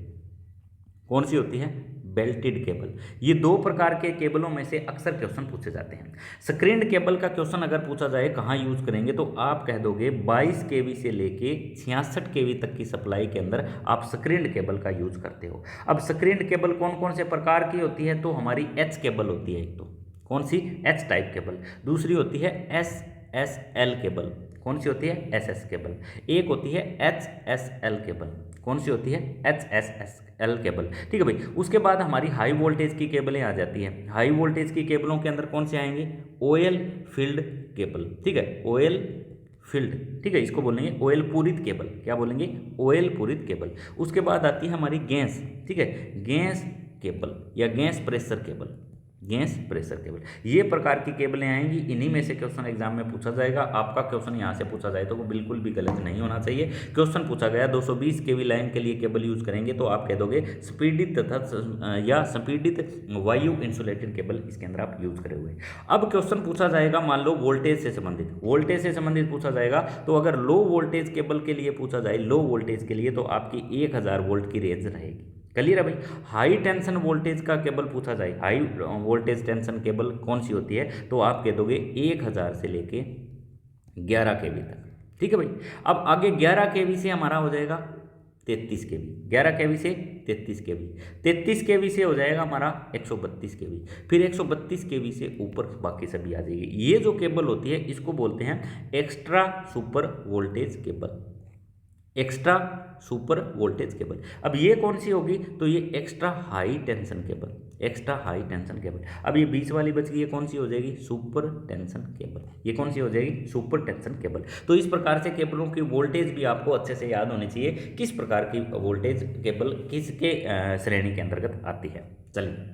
कौन सी होती है? Belted cable. ये दो प्रकार के केबलों में से अक्सर क्वेश्चन पूछे जाते हैं। स्क्रीन्ड केबल का क्वेश्चन अगर पूछा जाए कहाँ यूज करेंगे, तो आप कह दोगे 22 केवी से लेके 66 केवी तक की सप्लाई के अंदर आप स्क्रीन्ड केबल का यूज करते हो। अब स्क्रीन्ड केबल कौन कौन से प्रकार की होती है, तो हमारी एच केबल होती है एक तो। कौन सी? H type cable. दूसरी होती है SSL केबल। कौन सी होती है? SS cable. एक होती है HSL केबल। कौन सी होती है? HSL cable. ठीक है भाई। उसके बाद हमारी हाई वोल्टेज की केबलें आ जाती हैं। हाई वोल्टेज की केबलों के अंदर कौन से आएंगे? Oil field cable. ठीक है, ऑयल फील्ड। ठीक है, इसको बोलेंगे ऑयल पूरित केबल। क्या बोलेंगे? ऑयल पूरित केबल। उसके बाद आती है हमारी गैस। ठीक है, गैस केबल या gas pressure cable. Gas pressure cable, ये प्रकार की केबलें आएंगी। इन्हीं में से क्वेश्चन एग्जाम में पूछा जाएगा। आपका क्वेश्चन यहाँ से पूछा जाए तो वो बिल्कुल भी गलत नहीं होना चाहिए। क्वेश्चन पूछा गया 220 केवी लाइन के लिए केबल यूज करेंगे, तो आप कह दोगे संपीड़ित तथा या संपीड़ित वायु इंसुलेटेड केबल इसके अंदर आप यूज करे हुए। अब क्वेश्चन पूछा जाएगा मान लो वोल्टेज से संबंधित, वोल्टेज से संबंधित पूछा जाएगा। तो अगर लो वोल्टेज केबल के लिए पूछा जाए, लो वोल्टेज के लिए, तो आपकी 1000 वोल्ट की रेंज रहेगी। क्लियर है भाई। हाई टेंशन वोल्टेज का केबल पूछा जाए, हाई वोल्टेज टेंशन केबल कौन सी होती है, तो आप कह दोगे 1000 से लेके 11 केवी तक। ठीक है भाई। अब आगे 11 केवी से हमारा हो जाएगा 33 केवी। 11 केवी से 33 केवी। 33 केवी से हो जाएगा हमारा 132 केवी। फिर 132 केवी से ऊपर बाकी सभी आ जाएगी। ये जो केबल होती है इसको बोलते हैं extra super voltage cable. Extra super voltage cable. अब ये कौन सी होगी, तो ये extra high tension cable. Extra high tension cable. अब ये 20 वाली बच गई, ये कौन सी हो जाएगी? Super tension cable. ये कौन सी हो जाएगी? Super tension cable. तो इस प्रकार से केबलों की वोल्टेज भी आपको अच्छे से याद होनी चाहिए, किस प्रकार की वोल्टेज केबल किसके श्रेणी के अंतर्गत आती है। चलिए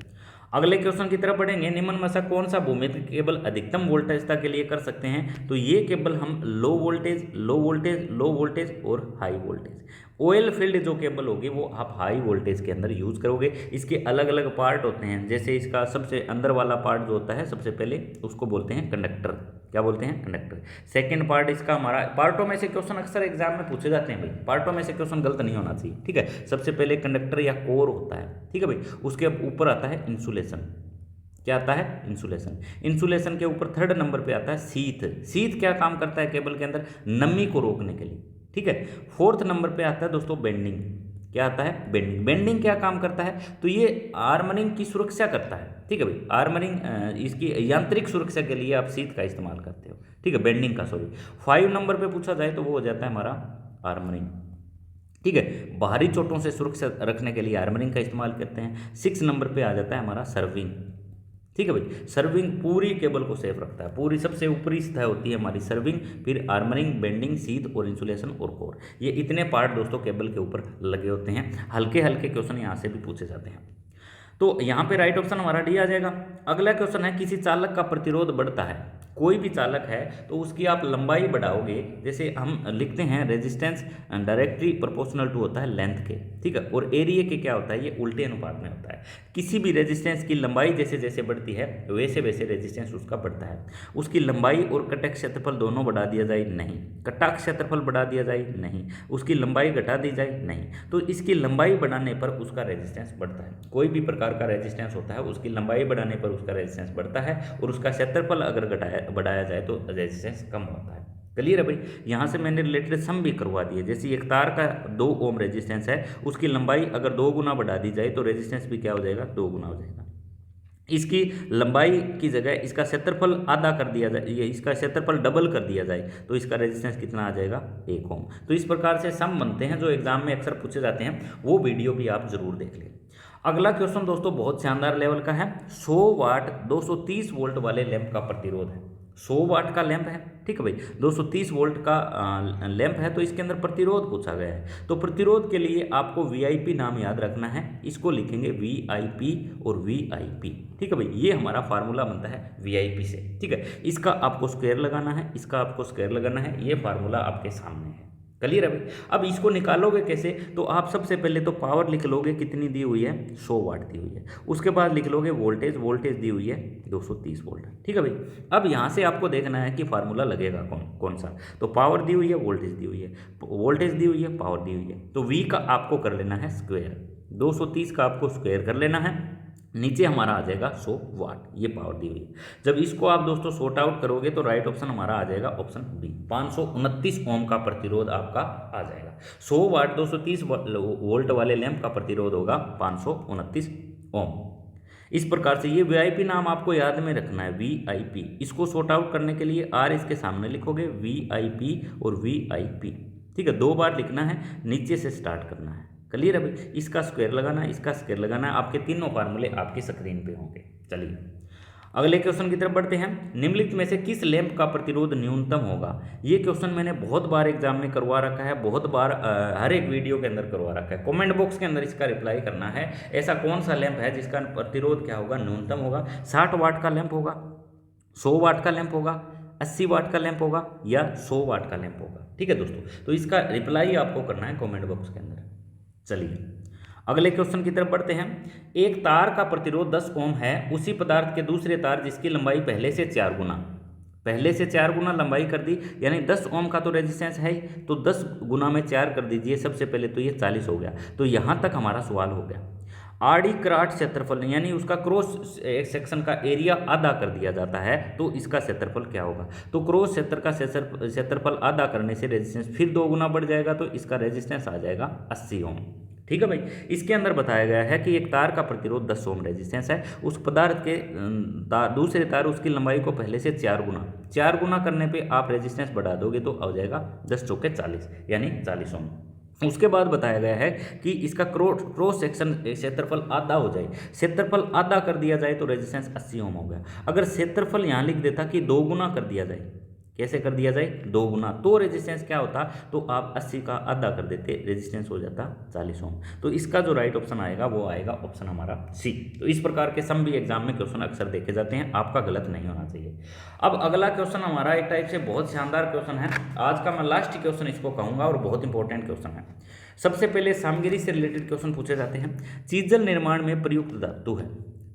अगले क्वेश्चन की तरफ बढ़ेंगे। निम्न में से कौन सा भूमिति केबल अधिकतम वोल्टेजता के लिए कर सकते हैं, तो ये केबल हम low voltage, low voltage, low voltage और हाई वोल्टेज। ऑयल फील्ड जो केबल होगी वो आप हाई वोल्टेज के अंदर यूज करोगे। इसके अलग अलग पार्ट होते हैं, जैसे इसका सबसे अंदर वाला पार्ट जो होता है सबसे पहले उसको बोलते हैं कंडक्टर। क्या बोलते हैं? कंडक्टर। सेकंड पार्ट इसका हमारा, पार्टों में से क्वेश्चन अक्सर एग्जाम में पूछे जाते हैं भाई, पार्टों में से क्वेश्चन गलत नहीं होना चाहिए। ठीक है, सबसे पहले कंडक्टर या कोर होता है। ठीक है भाई। उसके ऊपर आता है इंसुलेशन। क्या आता है? इंसुलेशन। इंसुलेशन के ऊपर थर्ड नंबर पे आता है सीथ। सीथ क्या काम करता है केबल के अंदर? नमी को रोकने के लिए। ठीक है। फोर्थ नंबर पे आता है दोस्तों बेंडिंग। क्या आता है? बेंडिंग। बेंडिंग क्या काम करता है, तो ये आर्मरिंग की सुरक्षा करता है। ठीक है भाई। आर्मरिंग इसकी यांत्रिक सुरक्षा के लिए आप सीथ का इस्तेमाल करते हो। ठीक है, बेंडिंग का, सॉरी। 5 नंबर पे पूछा जाए तो वो हो जाता है हमारा आर्मरिंग। ठीक है, बाहरी चोटों से सुरक्षा रखने के लिए आर्मरिंग का इस्तेमाल करते हैं। 6 नंबर पे आ जाता है हमारा सर्विंग। ठीक है भाई। सर्विंग पूरी केबल को सेफ रखता है, पूरी सबसे ऊपरी सतह होती है हमारी सर्विंग, फिर आर्मरिंग, बेंडिंग, सीथ और इंसुलेशन और कोर। ये इतने पार्ट दोस्तों केबल के ऊपर लगे होते हैं। हल्के हल्के क्वेश्चन यहाँ से भी पूछे जाते हैं। तो यहाँ पे राइट ऑप्शन हमारा डी आ जाएगा। अगला क्वेश्चन है किसी चालक का प्रतिरोध बढ़ता है। कोई भी चालक है तो उसकी आप लंबाई बढ़ाओगे, जैसे हम लिखते हैं रेजिस्टेंस डायरेक्टली प्रोपोर्शनल टू होता है लेंथ के। ठीक है, और एरिया के क्या होता है, ये उल्टे अनुपात में होता है। किसी भी रेजिस्टेंस की लंबाई जैसे जैसे बढ़ती है वैसे वैसे रेजिस्टेंस उसका बढ़ता है। उसकी लंबाई और कटक क्षेत्रफल दोनों बढ़ा दिया जाए? नहीं। कटक क्षेत्रफल बढ़ा दिया जाए? नहीं। उसकी लंबाई घटा दी जाए? नहीं। तो इसकी लंबाई बढ़ाने पर उसका रेजिस्टेंस बढ़ता है। कोई भी प्रकार का रेजिस्टेंस होता है उसकी लंबाई बढ़ाने पर उसका रेजिस्टेंस बढ़ता है, और उसका क्षेत्रफल अगर बढ़ाया जाए तो रेजिस्टेंस कम होता है। क्लियर है भाई। यहाँ से मैंने रिलेटेड सम भी करवा दिए। जैसे एक तार का 2 ओम रेजिस्टेंस है, उसकी लंबाई अगर 2 गुना बढ़ा दी जाए तो रेजिस्टेंस भी क्या हो जाएगा? 2 गुना हो जाएगा। इसकी लंबाई की जगह इसका क्षेत्रफल आधा कर दिया जाए, ये इसका क्षेत्रफल डबल कर दिया जाए तो इसका रेजिस्टेंस कितना आ जाएगा? 1 ओम। तो इस प्रकार से सम बनते हैं जो एग्जाम में अक्सर पूछे जाते हैं, वो वीडियो भी आप जरूर देख लें। अगला क्वेश्चन दोस्तों बहुत शानदार लेवल का है। 100 वाट 230 वोल्ट वाले लैंप का प्रतिरोध है। 100 वाट का लैंप है, ठीक है भाई, 230 वोल्ट का लैंप है, तो इसके अंदर प्रतिरोध पूछा गया है। तो प्रतिरोध के लिए आपको वीआईपी नाम याद रखना है, इसको लिखेंगे वीआईपी और वीआईपी, ठीक है भाई, ये हमारा फार्मूला बनता है वीआईपी से, ठीक है। इसका आपको स्क्वायर लगाना है, इसका आपको स्क्वायर लगाना है, ये फार्मूला आपके सामने है, क्लियर है भाई। अब इसको निकालोगे कैसे, तो आप सबसे पहले तो पावर लिख लोगे, कितनी दी हुई है, 100 वाट दी हुई है। उसके बाद लिख लोगे वोल्टेज, वोल्टेज दी हुई है 230 वोल्ट, ठीक है भाई। अब यहाँ से आपको देखना है कि फार्मूला लगेगा कौन कौन सा, तो पावर दी हुई है, वोल्टेज दी हुई है, वोल्टेज दी हुई है, पावर दी हुई है, तो वी का आपको कर लेना है स्क्वायर, 230 का आपको स्क्वायर कर लेना है, नीचे हमारा आ जाएगा 100 वाट, ये पावर दी हुई है। जब इसको आप दोस्तों सॉर्ट आउट करोगे तो राइट ऑप्शन हमारा आ जाएगा ऑप्शन बी, 529 ओम का प्रतिरोध आपका आ जाएगा। 100 वाट 230 वोल्ट वाले लैंप का प्रतिरोध होगा 529 ओम। इस प्रकार से ये वीआईपी नाम आपको याद में रखना है, वीआईपी। इसको सॉर्ट आउट करने के लिए आर इसके सामने लिखोगे, वीआईपी और वीआईपी, ठीक है, 2 बार लिखना है, नीचे से स्टार्ट करना है, क्लियर है भाई। इसका स्क्वायर लगाना है, इसका स्क्वायर लगाना है, आपके तीनों फार्मूले आपकी स्क्रीन पे होंगे। चलिए अगले क्वेश्चन की तरफ बढ़ते हैं। निम्नलिखित में से किस लैंप का प्रतिरोध न्यूनतम होगा। ये क्वेश्चन मैंने बहुत बार एग्जाम में करवा रखा है, बहुत बार हर एक वीडियो के अंदर करवा रखा है। कमेंट बॉक्स के अंदर इसका रिप्लाई करना है, ऐसा कौन सा लैंप है जिसका प्रतिरोध क्या होगा, न्यूनतम होगा। 60 वाट का लैंप होगा, 100 वाट का लैंप होगा, 80 वाट का लैंप होगा, या 100 वाट का लैंप होगा, ठीक है दोस्तों। तो इसका रिप्लाई आपको करना है कमेंट बॉक्स के अंदर। चलिए अगले क्वेश्चन की तरफ बढ़ते हैं। एक तार का प्रतिरोध 10 ओम है, उसी पदार्थ के दूसरे तार जिसकी लंबाई पहले से 4 गुना लंबाई कर दी, यानी 10 ओम का तो रेजिस्टेंस है ही, तो 10 गुना में 4 कर दीजिए सबसे पहले, तो ये 40 हो गया। तो यहाँ तक हमारा सवाल हो गया। आड़ी क्राट क्षेत्रफल यानी उसका क्रॉस सेक्शन का एरिया आधा कर दिया जाता है, तो इसका क्षेत्रफल क्या होगा। तो क्रॉस क्षेत्र का क्षेत्रफल आधा करने से रेजिस्टेंस फिर 2 गुना बढ़ जाएगा, तो इसका रेजिस्टेंस आ जाएगा 80 ओम, ठीक है भाई। इसके अंदर बताया गया है कि एक तार का प्रतिरोध 10 ओम रेजिस्टेंस है, उस पदार्थ के दूसरे तार उसकी लंबाई को पहले से 4 गुना करने पे आप रेजिस्टेंस बढ़ा दोगे तो आ जाएगा 10 चौके 40, यानी 40 ओम। उसके बाद बताया गया है कि इसका क्रॉस सेक्शन क्षेत्रफल आधा हो जाए, क्षेत्रफल आधा कर दिया जाए तो रेजिस्टेंस 80 ओम हो गया। अगर क्षेत्रफल यहाँ लिख देता कि 2 गुना कर दिया जाए, कैसे कर दिया जाए, 2 गुना, तो रेजिस्टेंस क्या होता, तो आप 80 का आधा कर देते, रेजिस्टेंस हो जाता 40 ओम। तो इसका जो राइट ऑप्शन आएगा वो आएगा ऑप्शन हमारा सी। तो इस प्रकार के सम भी एग्जाम में क्वेश्चन अक्सर देखे जाते हैं, आपका गलत नहीं होना चाहिए। अब अगला क्वेश्चन हमारा एक टाइप से बहुत शानदार क्वेश्चन है, आज का मैं लास्ट क्वेश्चन इसको कहूँगा और बहुत इंपॉर्टेंट क्वेश्चन है। सबसे पहले सामग्री से रिलेटेड क्वेश्चन पूछे जाते हैं। चीजल निर्माण में प्रयुक्त धातु है,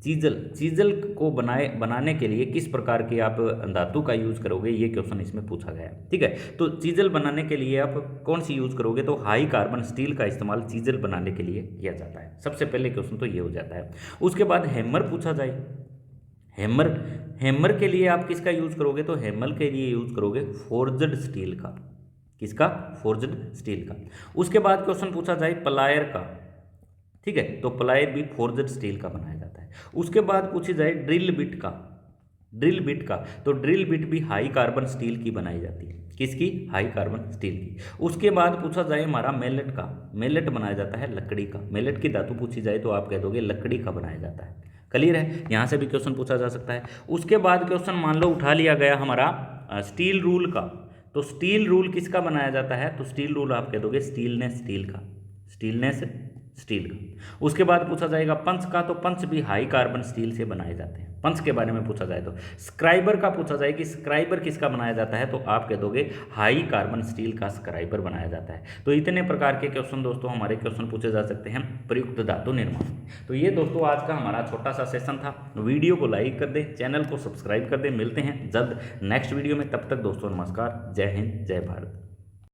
चीजल को बनाने के लिए किस प्रकार के आप धातु का यूज करोगे, ये क्वेश्चन इसमें पूछा गया है, ठीक है। तो चीजल बनाने के लिए आप कौन सी यूज करोगे, तो हाई कार्बन स्टील का इस्तेमाल चीजल बनाने के लिए किया जाता है। सबसे पहले क्वेश्चन तो ये हो जाता है। उसके बाद हैमर पूछा जाए, हैमर के लिए आप किसका यूज करोगे, तो हैमर के लिए यूज करोगे फोर्जड स्टील का, किसका, फोर्जड स्टील का। उसके बाद क्वेश्चन पूछा जाए प्लायर का, ठीक है, तो प्लायर भी फोर्जड स्टील का बनाया जाता है। उसके बाद पूछी जाए ड्रिल बिट का, तो ड्रिल बिट भी हाई कार्बन स्टील की बनाई जाती है, किसकी, हाई कार्बन स्टील की। उसके बाद पूछा जाए हमारा मेलेट का, मेलेट बनाया जाता है लकड़ी का, मेलेट की धातु पूछी जाए तो आप कह दोगे लकड़ी का बनाया जाता है, क्लियर है। यहाँ से भी क्वेश्चन पूछा जा सकता है। उसके बाद क्वेश्चन मान लो उठा लिया गया हमारा स्टील रूल का, तो स्टील रूल किसका बनाया जाता है, तो स्टील रूल आप कह दोगे स्टीलनेस स्टील का, स्टीलनेस स्टील का। उसके बाद पूछा जाएगा पंच का, तो पंच भी हाई कार्बन स्टील से बनाए जाते हैं, पंच के बारे में पूछा जाए तो। स्क्राइबर का पूछा जाए कि स्क्राइबर किसका बनाया जाता है, तो आप कह दोगे हाई कार्बन स्टील का स्क्राइबर बनाया जाता है। तो इतने प्रकार के क्वेश्चन दोस्तों हमारे क्वेश्चन पूछे जा सकते हैं प्रयुक्त धातु निर्माण। तो ये दोस्तों आज का हमारा छोटा सा सेशन था। वीडियो को लाइक कर दे, चैनल को सब्सक्राइब कर दे। मिलते हैं जल्द नेक्स्ट वीडियो में, तब तक दोस्तों नमस्कार, जय हिंद, जय भारत।